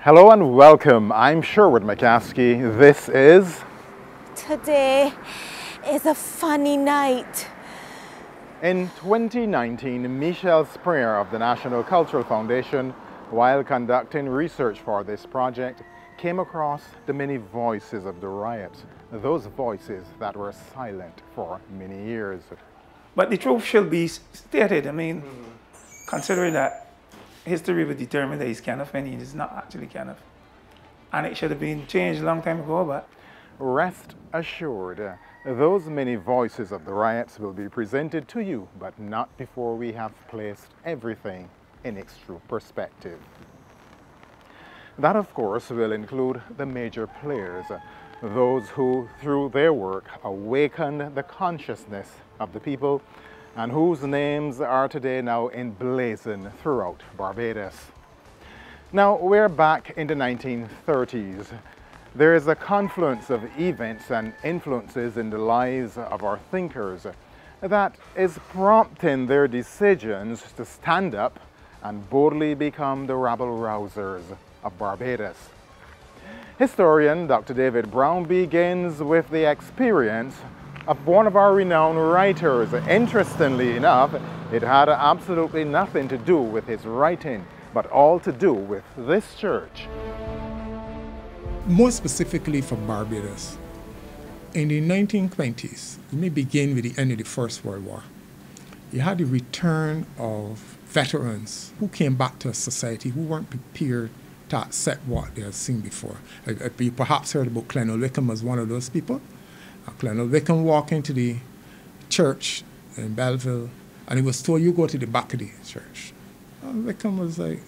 Hello and welcome. I'm Sherwood McCaskey. This is... Today is a funny night. In 2019, Michelle Springer of the National Cultural Foundation, while conducting research for this project, came across the many voices of the riot, those voices that were silent for many years. But the truth should be stated. I mean, considering that history would determine that he's Kenneth and he is not actually Kenneth. And it should have been changed a long time ago, but... Rest assured, those many voices of the riots will be presented to you, but not before we have placed everything in its true perspective. That, of course, will include the major players, those who, through their work, awakened the consciousness of the people and whose names are today now emblazoned throughout Barbados. Now, we're back in the 1930s. There is a confluence of events and influences in the lives of our thinkers that is prompting their decisions to stand up and boldly become the rabble-rousers of Barbados. Historian Dr. David Brown begins with the experience of one of our renowned writers. Interestingly enough, it had absolutely nothing to do with his writing, but all to do with this church. More specifically for Barbados, in the 1920s, you may begin with the end of the First World War. You had the return of veterans who came back to a society who weren't prepared to accept what they had seen before. You perhaps heard about Clenwell Wickham as one of those people. Clenwell Wickham walked into the church in Belleville and he was told, you go to the back of the church. And Wickham was like,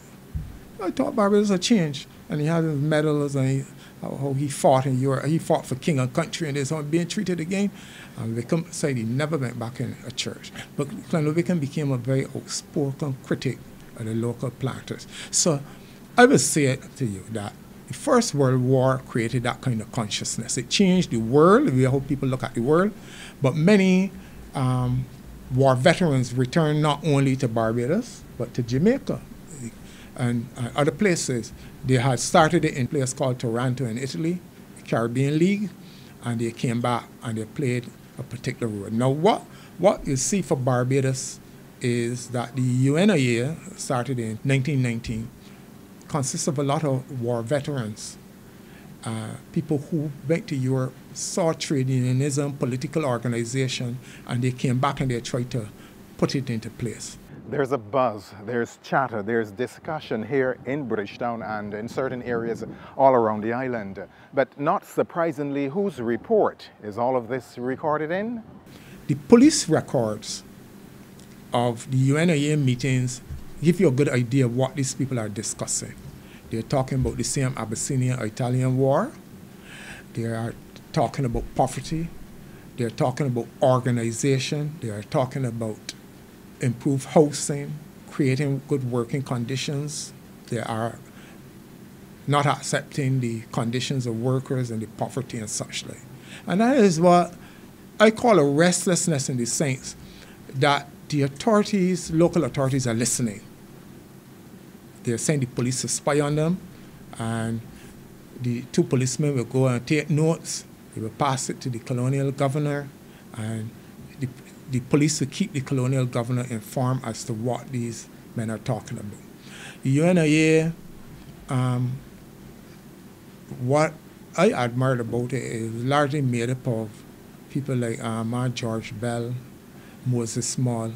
I thought Barbados had changed. And he had his medals and how he fought in Europe. He fought for king and country and this on being treated again. And Wickham said he never went back in a church. But Clenwell Wickham became a very outspoken critic of the local planters. So I would say it to you that the First World War created that kind of consciousness. It changed the world, how people look at the world, but many war veterans returned not only to Barbados, but to Jamaica and other places. They had started it in a place called Taranto in Italy, the Caribbean League, and they came back and they played a particular role. Now what you see for Barbados is that the UNIA started in 1919, consists of a lot of war veterans, people who went to Europe, saw trade unionism, political organization, and they came back and they tried to put it into place. There's a buzz, there's chatter, there's discussion here in Bridgetown and in certain areas all around the island. But not surprisingly, whose report is all of this recorded in? The police records of the UNIA meetings give you a good idea of what these people are discussing. They're talking about the same Abyssinian-Italian war. They are talking about poverty. They're talking about organization. They are talking about improved housing, creating good working conditions. They are not accepting the conditions of workers and the poverty and such like. And that is what I call a restlessness in the sense that the authorities, local authorities, are listening. They're saying the police to spy on them, and the two policemen will go and take notes. They will pass it to the colonial governor, and the police will keep the colonial governor informed as to what these men are talking about. The UNIA, what I admired about it is largely made up of people like George Bell, Moses Small.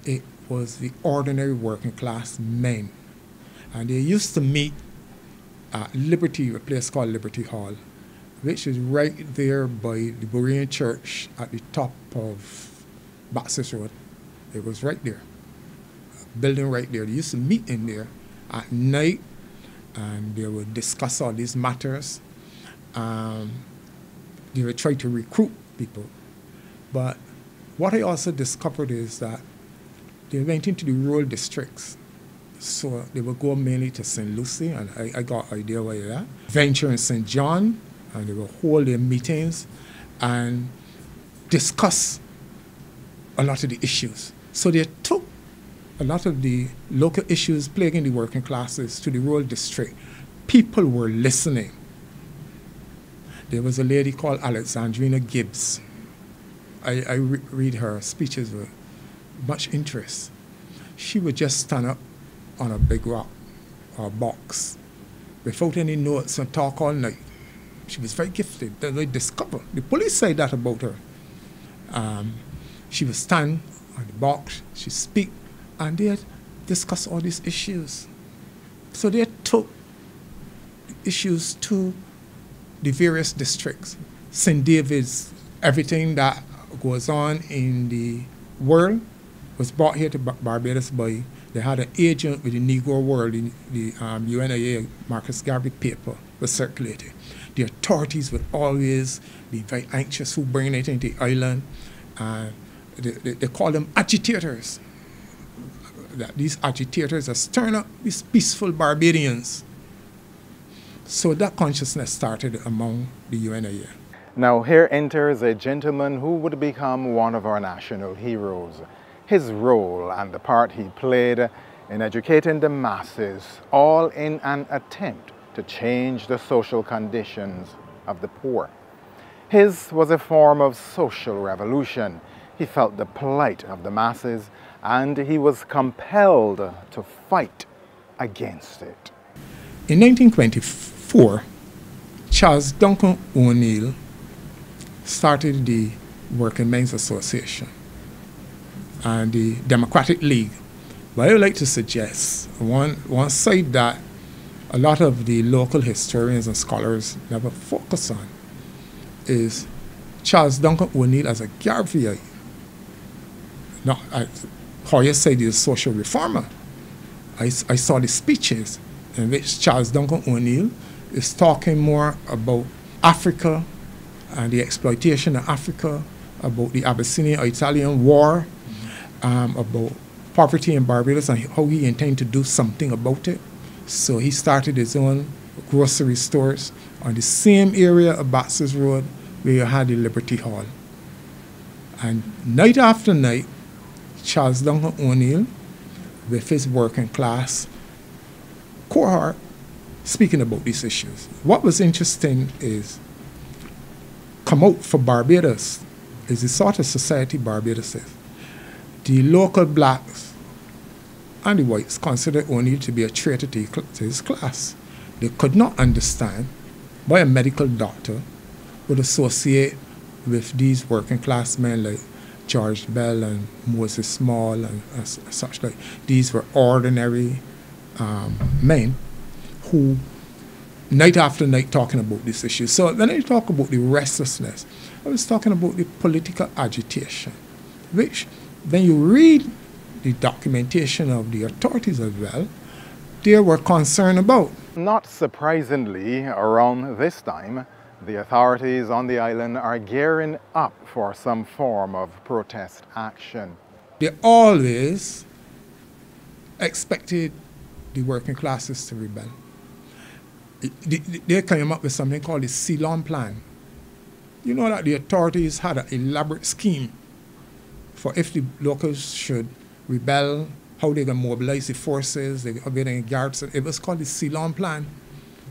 It was the ordinary working class men. And they used to meet at Liberty, a place called Liberty Hall, which is right there by the Berean Church at the top of Baxter Road. It was right there, a building right there. They used to meet in there at night and they would discuss all these matters. They would try to recruit people. But what I also discovered is that they went into the rural districts. So they would go mainly to St. Lucie, and I got an idea why that. Venture in St. John, and they would hold their meetings and discuss a lot of the issues. So they took a lot of the local issues plaguing the working classes to the rural district people were listening. There was a lady called Alexandrina Gibbs. I read her speeches with much interest. She would just stand up on a big rock or box without any notes and talk all night. She was very gifted. They discovered. The police say that about her. She would stand on the box, she'd speak, and they'd discuss all these issues. So they took issues to the various districts. St. David's, everything that goes on in the world was brought here to Barbados by, they had an agent with the Negro World, the UNIA Marcus Garvey paper was circulated. The authorities would always be very anxious who bring it into the island. They call them agitators. That these agitators are stirring up these peaceful Barbadians. So that consciousness started among the UNIA. Now here enters a gentleman who would become one of our national heroes. His role and the part he played in educating the masses, all in an attempt to change the social conditions of the poor. His was a form of social revolution. He felt the plight of the masses and he was compelled to fight against it. In 1924, Charles Duncan O'Neill started the Working Men's Association and the Democratic League. But I would like to suggest one side that a lot of the local historians and scholars never focus on is Charles Duncan O'Neill as a Garveyite. Now, how you say he's a social reformer. I saw the speeches in which Charles Duncan O'Neill is talking more about Africa and the exploitation of Africa, about the Abyssinian-Italian War, about poverty in Barbados and how he intended to do something about it. So he started his own grocery stores on the same area of Baxter's Road where you had the Liberty Hall. And night after night, Charles Duncan O'Neill, with his working class cohort, speaking about these issues. What was interesting is, come out for Barbados is the sort of society Barbados is. The local blacks and the whites considered O'Neill to be a traitor to his class. They could not understand why a medical doctor would associate with these working class men like George Bell and Moses Small and such like. These were ordinary men who night after night talking about this issue. So when I talk about the restlessness, I was talking about the political agitation, which when you read the documentation of the authorities as well, they were concerned about. Not surprisingly, around this time, the authorities on the island are gearing up for some form of protest action. They always expected the working classes to rebel. They came up with something called the Ceylon Plan. You know that the authorities had an elaborate scheme for if the locals should rebel, how they can mobilize the forces, they are getting garrison. It was called the Ceylon Plan.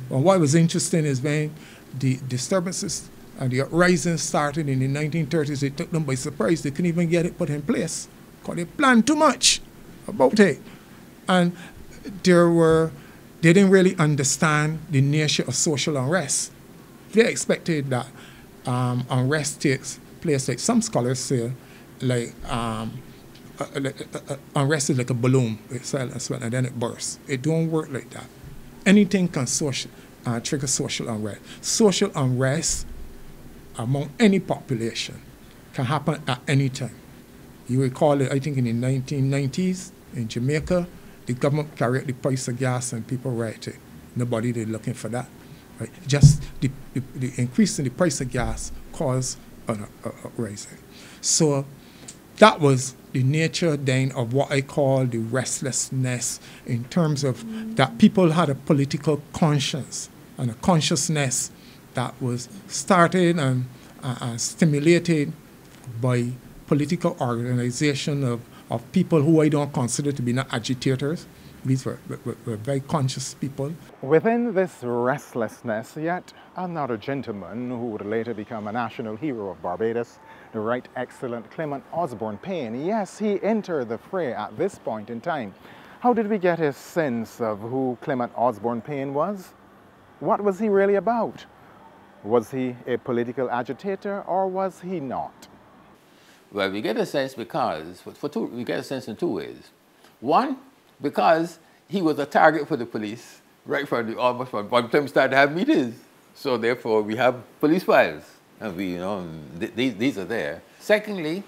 And what was interesting is when the disturbances and the uprisings started in the 1930s, it took them by surprise. They couldn't even get it put in place because they planned too much about it. And they didn't really understand the nature of social unrest. They expected that unrest takes place, like some scholars say, like unrest is like a balloon itself as well, and then it bursts. It don't work like that. Anything can trigger social unrest. Social unrest among any population can happen at any time. You recall it, I think in the 1990s in Jamaica, the government carried the price of gas and people rioted. Nobody did looking for that. Right? Just the increase in the price of gas caused an uprising. So that was the nature then of what I call the restlessness, in terms of that people had a political conscience and a consciousness that was started and stimulated by political organization of people who I don't consider to be not agitators, These were very conscious people. Within this restlessness, yet another gentleman who would later become a national hero of Barbados, the Right Excellent Clement Osborne Payne. Yes, he entered the fray at this point in time. How did we get a sense of who Clement Osborne Payne was? What was he really about? Was he a political agitator or was he not? Well, we get a sense because, we get a sense in two ways. One, because he was a target for the police right from almost from the time we started to have meetings. So therefore, we have police files, and these are there. Secondly,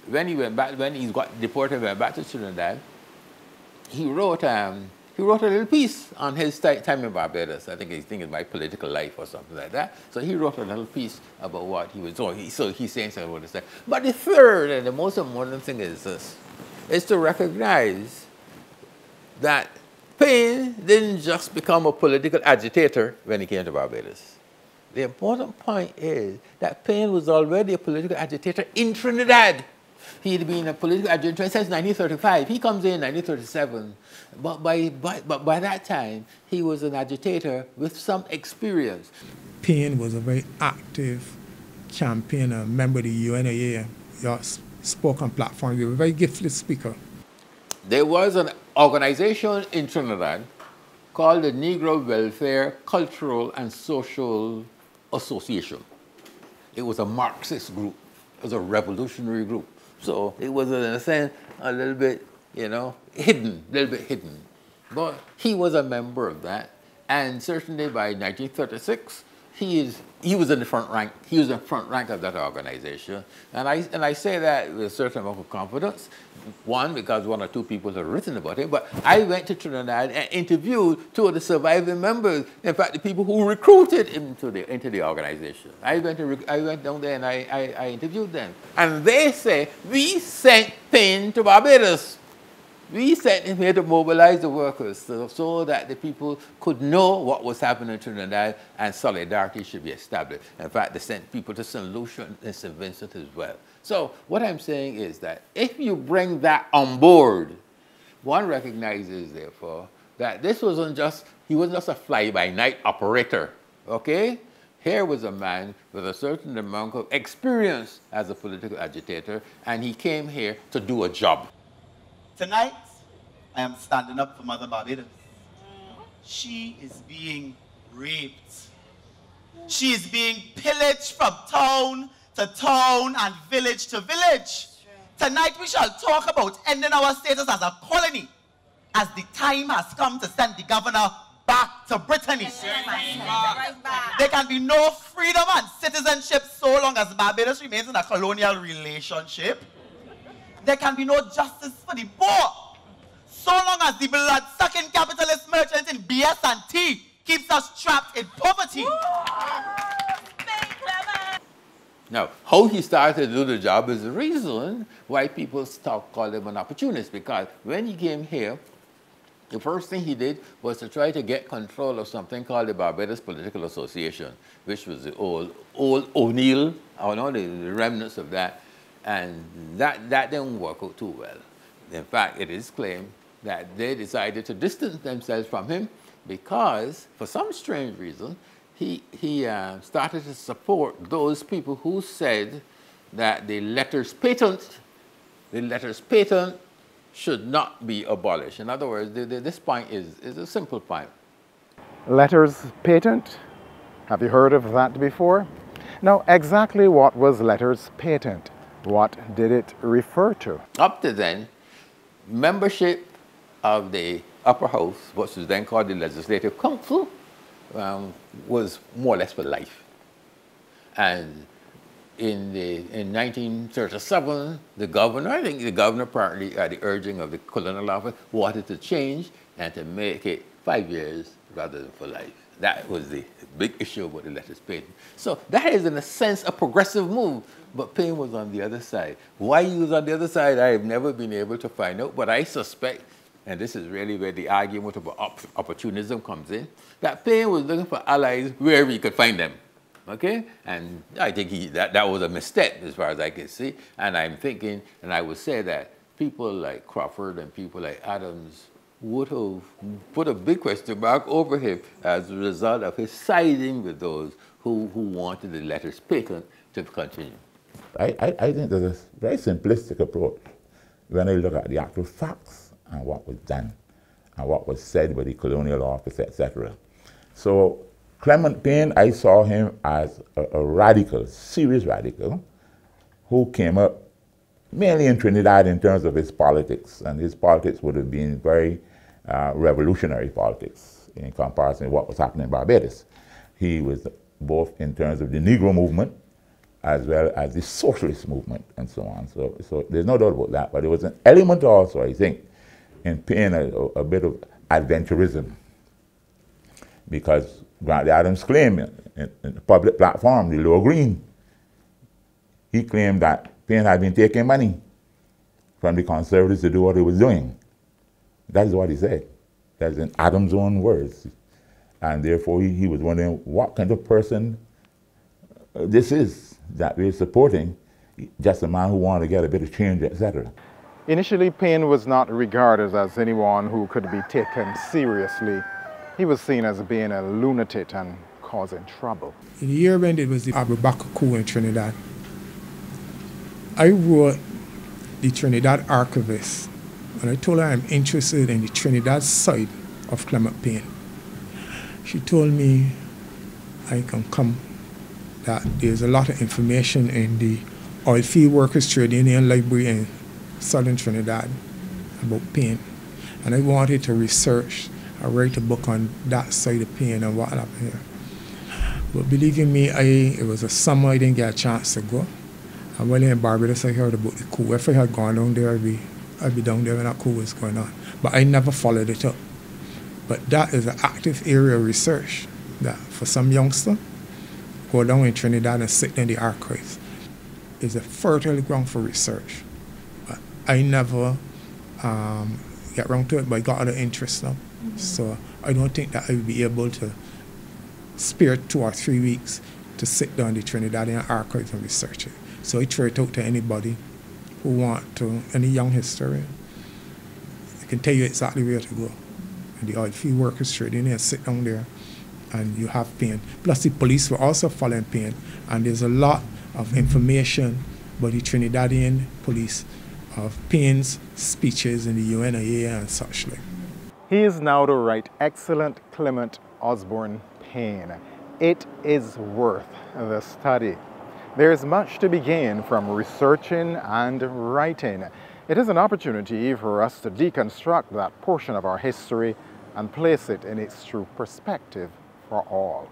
when he got deported and went back to Trinidad, he wrote a little piece on his time in Barbados. I think it's My Political Life or something like that. So he wrote a little piece about what he was doing. So he's saying something about this. But the third and the most important thing is this, is to recognize that Payne didn't just become a political agitator when he came to Barbados. The important point is that Payne was already a political agitator in Trinidad. He had been a political agitator since 1935. He comes in 1937. But by that time, he was an agitator with some experience. Payne was a very active campaigner, member of the UNIA. He spoke on platforms. He was a very gifted speaker. There was an organization in Trinidad called the Negro Welfare Cultural and Social Association. It was a Marxist group. It was a revolutionary group. So it was, in a sense, a little bit, hidden, a little bit hidden. But he was a member of that. And certainly by 1936, he was in the front rank. He was in the front rank of that organization. And I say that with a certain amount of confidence. One, because one or two people have written about him. But I went to Trinidad and interviewed two of the surviving members. In fact, the people who recruited him into the organization. I went down there and I interviewed them. And they say, we sent Payne to Barbados. We sent him here to mobilize the workers so that the people could know what was happening in Trinidad and solidarity should be established. In fact, they sent people to St. Lucia and St. Vincent as well. So what I'm saying is that if you bring that on board, one recognizes, therefore, that he wasn't just a fly-by-night operator, okay? Here was a man with a certain amount of experience as a political agitator, and he came here to do a job. Tonight, I am standing up for Mother Barbados. She is being raped. She is being pillaged from town to town and village to village. Tonight we shall talk about ending our status as a colony, as the time has come to send the governor back to Brittany. There can be no freedom and citizenship so long as Barbados remains in a colonial relationship. There can be no justice for the poor so long as the blood-sucking capitalist merchants in BS and T keeps us trapped in poverty. Now, how he started to do the job is the reason why people call him an opportunist, because when he came here, the first thing he did was to try to get control of something called the Barbados Political Association, which was the old O'Neill, the remnants of that. And that didn't work out too well. In fact, it is claimed that they decided to distance themselves from him because, for some strange reason, he started to support those people who said that the letters patent should not be abolished. In other words, this point is a simple point. Letters patent? Have you heard of that before? Now, exactly what was letters patent? What did it refer to? Up to then, membership of the upper house, what was then called the Legislative Council, was more or less for life. And in 1937, the governor, I think the governor partly at the urging of the colonial office, wanted to change and to make it 5 years rather than for life. That was the big issue about the letters patent. So that is, in a sense, a progressive move. But Payne was on the other side. Why he was on the other side, I have never been able to find out. But I suspect, and this is really where the argument about opportunism comes in, that Payne was looking for allies wherever he could find them. Okay? And I think that was a misstep as far as I can see. And I'm thinking, and I would say that people like Crawford and people like Adams would have put a big question mark over him as a result of his siding with those who wanted the letters patent to continue. I think there's a very simplistic approach when I look at the actual facts and what was done and what was said by the colonial office, etc. So Clement Payne, I saw him as a radical, serious radical, who came up mainly in Trinidad in terms of his politics, and his politics would have been very revolutionary politics in comparison to what was happening in Barbados. He was both in terms of the Negro movement as well as the socialist movement and so on. So there's no doubt about that, but there was an element also, I think, in Payne, a bit of adventurism, because Grant Adams claimed in the public platform, the Lower Green, he claimed that Payne had been taking money from the conservatives to do what he was doing. That is what he said. That's in Adams' own words. And therefore he was wondering what kind of person this is that we're supporting, just a man who wanted to get a bit of change, etc. Initially, Payne was not regarded as anyone who could be taken seriously. He was seen as being a lunatic and causing trouble. In the year when it was the Abu Bakr coup in Trinidad, I wrote the Trinidad archivist, and I told her I'm interested in the Trinidad side of Clement Payne. She told me I can come, that there's a lot of information in the Oilfield Workers Trade Union Library in Southern Trinidad about Payne. And I wanted to research and write a book on that side of Payne and what happened here. But believe you me, it was a summer I didn't get a chance to go. And while in Barbados, I heard about the coup. If I had gone down there, I'd be down there when that coup was going on. But I never followed it up. But that is an active area of research that for some youngster, go down in Trinidad and sit in the archives. Is a fertile ground for research. But I never get around to it, but I got other interests now. So I don't think that I would be able to spare 2 or 3 weeks to sit down in the Trinidadian archives and research it. So I throw it out to anybody who want to, any young historian. I can tell you exactly where to go. And the Oilfield Workers Trade Union, sit down there and you have Payne. Plus the police were also following Payne, and there's a lot of information by the Trinidadian police of Payne's speeches in the UNIA and such like. He is now the right excellent Clement Osborne Payne. It is worth the study. There is much to be gained from researching and writing. It is an opportunity for us to deconstruct that portion of our history and place it in its true perspective for all.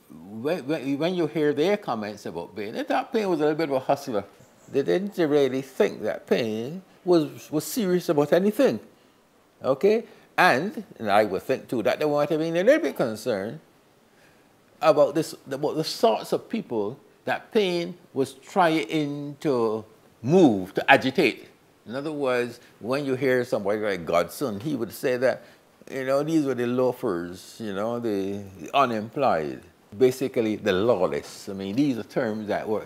When you hear their comments about Payne, they thought Payne was a little bit of a hustler. They didn't really think that Payne was serious about anything. Okay? And I would think too that they might have been a little bit concerned about the sorts of people that Payne was trying to move, to agitate. In other words, when you hear somebody like Godson, he would say that, you know, these were the loafers, you know, the unemployed, basically the lawless. I mean, these are terms that were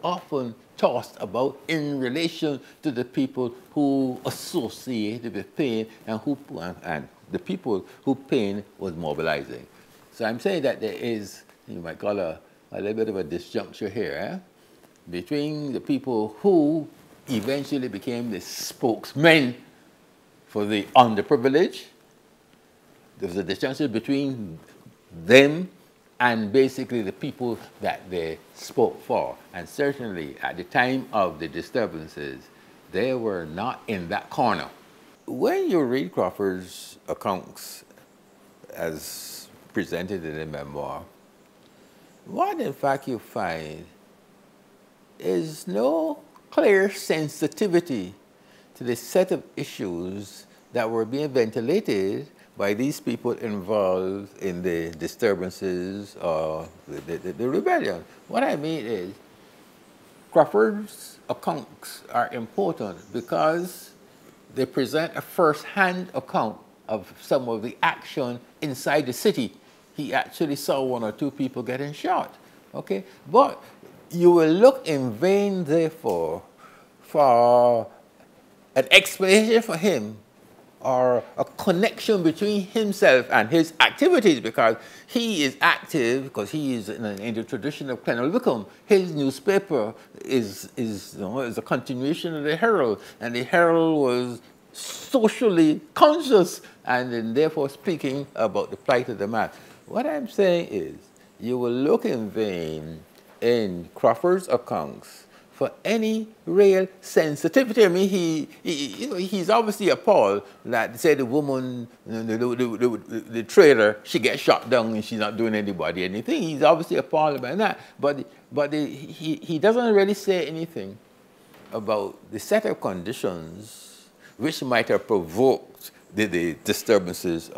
often tossed about in relation to the people who associated with Payne and the people who Payne was mobilizing. So I'm saying that there is, you might call a little bit of a disjuncture here between the people who eventually became the spokesmen for the underprivileged. There was a disjuncture between them and basically the people that they spoke for. And certainly at the time of the disturbances, they were not in that corner. When you read Crawford's accounts as presented in the memoir, what in fact you find is no clear sensitivity to the set of issues that were being ventilated by these people involved in the disturbances or the rebellion. What I mean is, Crawford's accounts are important because they present a first-hand account of some of the action inside the city. He actually saw 1 or 2 people getting shot, okay? But you will look in vain, therefore, for an explanation for him a connection between himself and his activities, because he is active, because he is in the tradition of Colonel Wickham. His newspaper is a continuation of the Herald, and the Herald was socially conscious and therefore speaking about the plight of the man. What I'm saying is, you will look in vain in Crawford's accounts for any real sensitivity. I mean, he's obviously appalled that, say, the woman, the trader, she gets shot down and she's not doing anybody anything. He's obviously appalled by that. But he doesn't really say anything about the set of conditions which might have provoked the disturbances.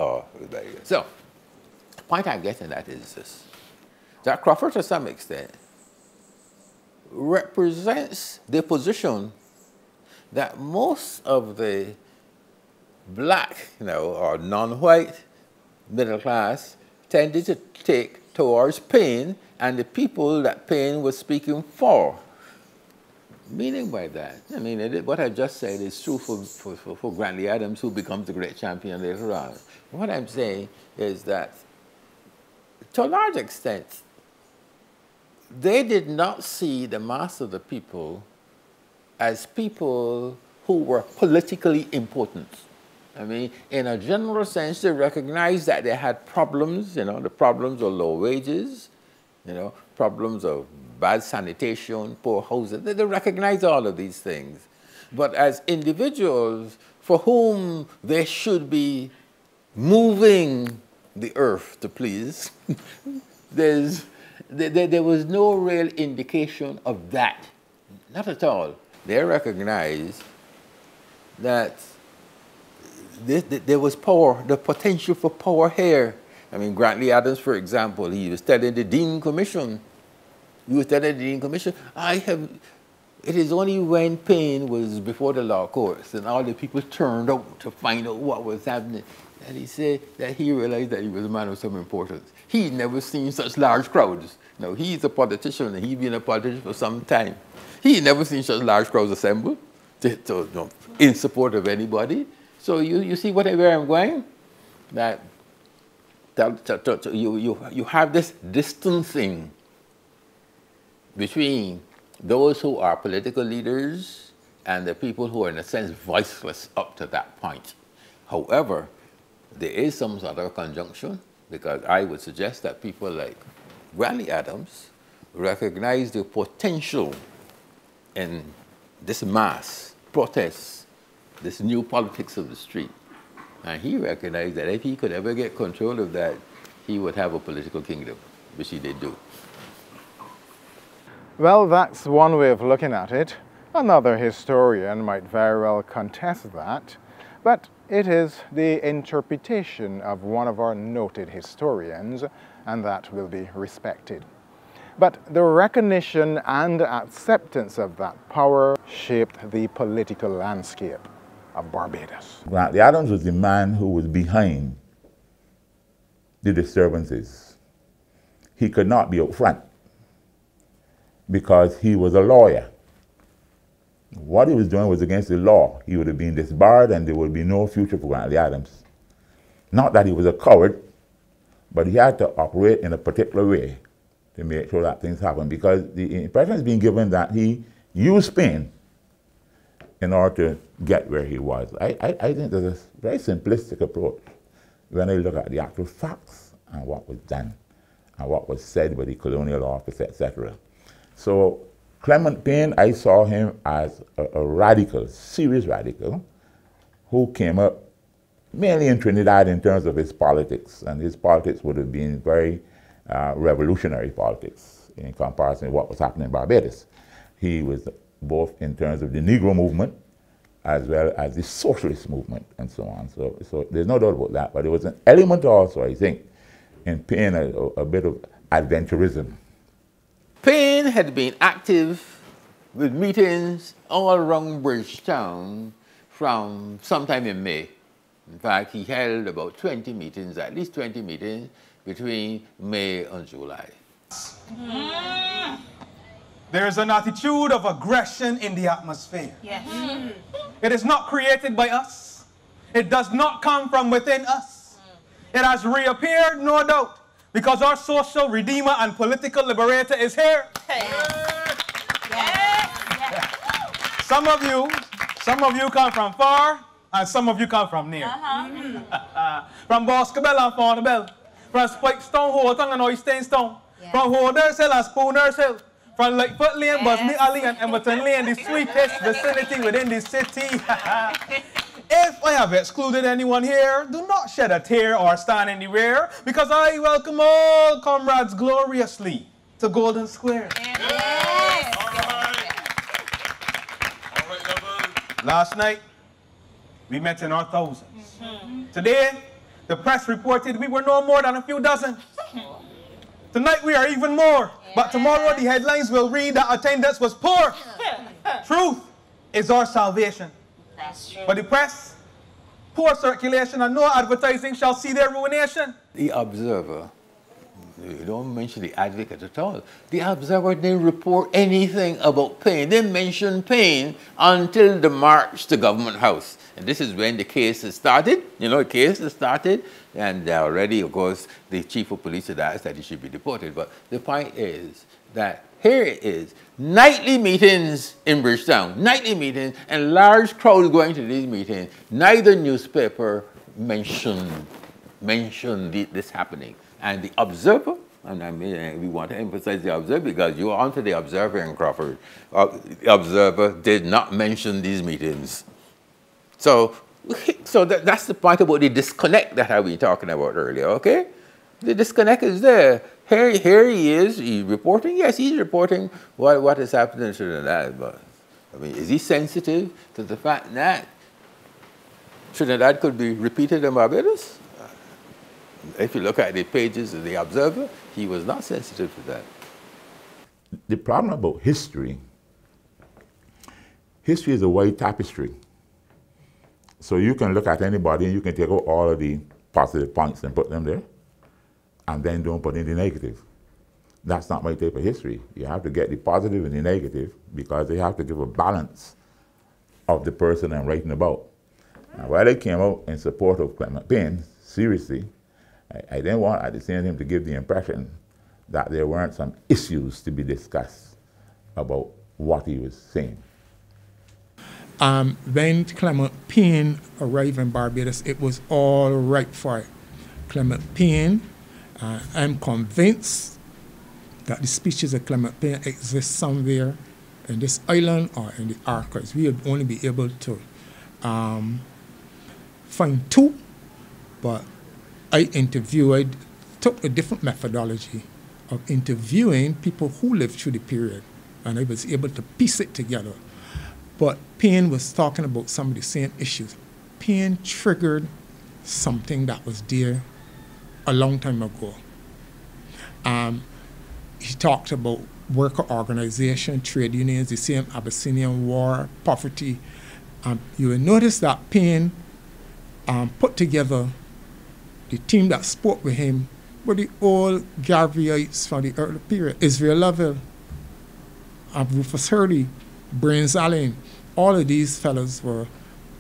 So, the point I'm getting at is this, that Crawford, to some extent, represents the position that most of the black, or non-white middle class tended to take towards Paine and the people that Paine was speaking for. Meaning by that, I mean, what I just said is true for Grantley Adams, who becomes the great champion later on. What I'm saying is that, to a large extent, they did not see the mass of the people as people who were politically important. I mean, in a general sense, they recognized that they had problems, the problems of low wages, problems of bad sanitation, poor housing. They recognized all of these things. But as individuals for whom they should be moving the earth to please, there was no real indication of that. Not at all. They recognized that there was power, the potential for power here. I mean, Grantley Adams, for example, he was telling the Dean Commission, it is only when Paine was before the law courts and all the people turned out to find out what was happening, and he said that he realized that he was a man of some importance. He'd never seen such large crowds. Now, he's a politician, and he's been a politician for some time. He'd never seen such large crowds assemble in support of anybody. So you see where I'm going? That you have this distancing between those who are political leaders and the people who are, in a sense, voiceless up to that point. However, there is some sort of conjunction, because I would suggest that people like Grantley Adams recognize the potential in this mass protest, this new politics of the street. And he recognized that if he could ever get control of that, he would have a political kingdom, which he did do. Well, that's one way of looking at it. Another historian might very well contest that, but it is the interpretation of one of our noted historians, and that will be respected. But the recognition and acceptance of that power shaped the political landscape of Barbados. Grantley Adams was the man who was behind the disturbances. He could not be up front because he was a lawyer. What he was doing was against the law. He would have been disbarred and there would be no future for Grantley Adams. Not that he was a coward, but he had to operate in a particular way to make sure that things happen, because the impression is being given that he used Paine in order to get where he was. I think there's a very simplistic approach when I look at the actual facts and what was done and what was said by the colonial office, etc. So Clement Paine, I saw him as a radical, serious radical, who came up mainly in Trinidad in terms of his politics, and his politics would have been very revolutionary politics in comparison to what was happening in Barbados. He was both in terms of the Negro movement as well as the socialist movement and so on. So there's no doubt about that, but there was an element also, I think, in Paine, a bit of adventurism. Paine had been active with meetings all around Bridgetown from sometime in May. In fact, he held about 20 meetings, at least 20 meetings, between May and July. There's an attitude of aggression in the atmosphere. Yes. It is not created by us. It does not come from within us. It has reappeared, no doubt, because our social redeemer and political liberator is here. Some of you come from far, and some of you come from near. From Boscobel and Farnbell, from Spikestone, Holton and Oystein-Stone, from Holders Hill and Spooners Hill, from Lightfoot Lane, Busby Alley and Emberton Lane, the sweetest vicinity within the city. If I have excluded anyone here, do not shed a tear or stand in the rear, because I welcome all comrades gloriously to Golden Square. Last night, we met in our thousands. Today, the press reported we were no more than a few dozen. Tonight, we are even more. But tomorrow, the headlines will read that attendance was poor. Truth is our salvation. That's true. But the press, poor circulation and no advertising shall see their ruination. The Observer, you don't mention the Advocate at all. The Observer didn't report anything about Payne. They mentioned Payne until the march to Government House. And this is when the case has started. You know, the case has started. And already, of course, the chief of police had asked that he should be deported. But the point is that here it is, nightly meetings in Bridgetown, nightly meetings, and large crowds going to these meetings. Neither newspaper mentioned this happening. And the Observer, and I mean, we want to emphasize the Observer because you are onto the Observer in Crawford. The Observer did not mention these meetings. So that's the point about the disconnect that I've been talking about earlier, okay? The disconnect is there. Here he is, he's reporting. Yes, he's reporting what is happening in Trinidad. But, I mean, is he sensitive to the fact that Trinidad could be repeated in Barbados? If you look at the pages of the Observer, he was not sensitive to that. The problem about history is a wide tapestry. So you can look at anybody and you can take out all of the positive points and put them there, and then don't put in the negative. That's not my type of history. You have to get the positive and the negative because they have to give a balance of the person I'm writing about. Now, while I came out in support of Clement Payne, seriously, I didn't want at the same time to give the impression that there weren't some issues to be discussed about what he was saying. When Clement Payne arrived in Barbados, it was all right for it. Clement Payne, I'm convinced that the speeches of Clement Payne exist somewhere in this island or in the archives. We would only be able to find two, but I took a different methodology of interviewing people who lived through the period, and I was able to piece it together. But Payne was talking about some of the same issues. Payne triggered something that was there a long time ago. He talked about worker organization, trade unions, the same Abyssinian War, poverty. You will notice that Payne put together the team that spoke with him were the old Garveyites from the early period. Israel Lovell, Rufus Hurley, Brains Allen. All of these fellows were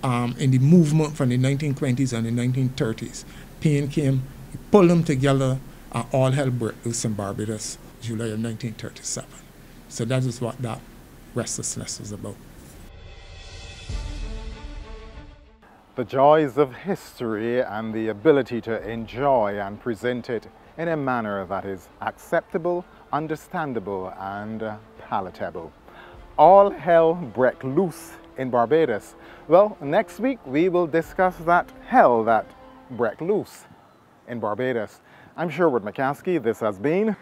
in the movement from the 1920s and the 1930s. Payne came, he pulled them together, and all hell broke loose in Barbados, July of 1937. So that is what that restlessness was about. The joys of history and the ability to enjoy and present it in a manner that is acceptable, understandable, and palatable. All hell broke loose in Barbados. Well, next week we will discuss that hell that broke loose in Barbados. I'm Sherwood McCaskey. This has been...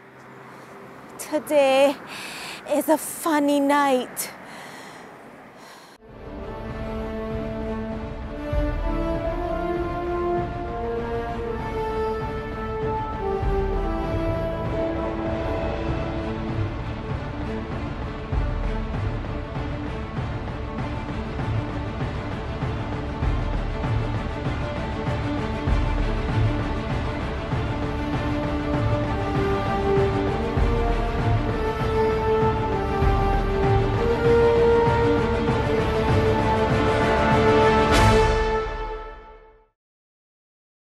Today is a funny night.